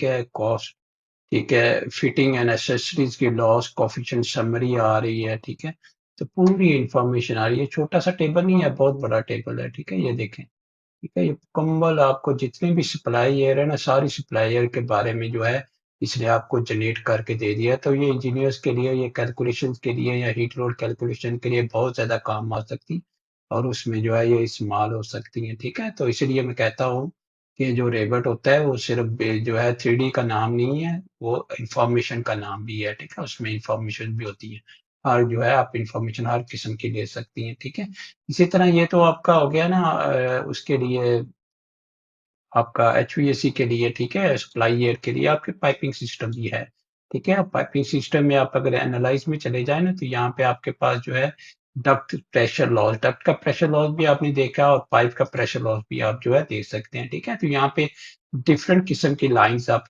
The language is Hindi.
है, कॉस्ट, ठीक है, फिटिंग एंड एक्सेसरीज़ की लॉस कोएफिशिएंट समरी आ रही है, ठीक है? तो पूरी इन्फॉर्मेशन आ रही है, छोटा-सा टेबल नहीं है, बहुत बड़ा टेबल है, ठीक है? ये देखें, ठीक है? ये मुकम्मल आपको जितने भी सप्लायर है ना, सारी सप्लायर के बारे में जो है, इसने आपको जनरेट करके दे दिया है, तो ये इंजीनियर्स के लिए, ये कैलकुलेशंस के लिए या हीट लोड कैलकुलेशन के लिए बहुत ज़्यादा काम आ सकती और उसमें जो है ये इस्तेमाल हो सकती हैं, ठीक है? तो इसीलिए मैं कहता हूँ कि जो रेवट होता है वो सिर्फ़ जो है 3D का नाम नहीं है, वो इन्फॉर्मेशन का नाम भी है, ठीक है? उसमें इन्फॉर्मेशन भी होती है और जो है आप इन्फॉर्मेशन हर किस्म की ले सकती हैं, ठीक है? इसी तरह ये तो आपका हो गया ना उसके लिए आपका एचवीएसी के लिए, ठीक है? सप्लाई एयर के लिए आपके पाइपिंग सिस्टम भी है, ठीक है? पाइपिंग सिस्टम में आप अगर एनालाइज़ में चले जाएँ ना, तो यहाँ पे आपके पास जो है डक्ट का प्रेशर लॉस भी आपने देखा और पाइप का प्रेशर लॉस भी आप जो है देख सकते हैं, ठीक है? तो यहाँ पे डिफरेंट किस्म की लाइन्स आप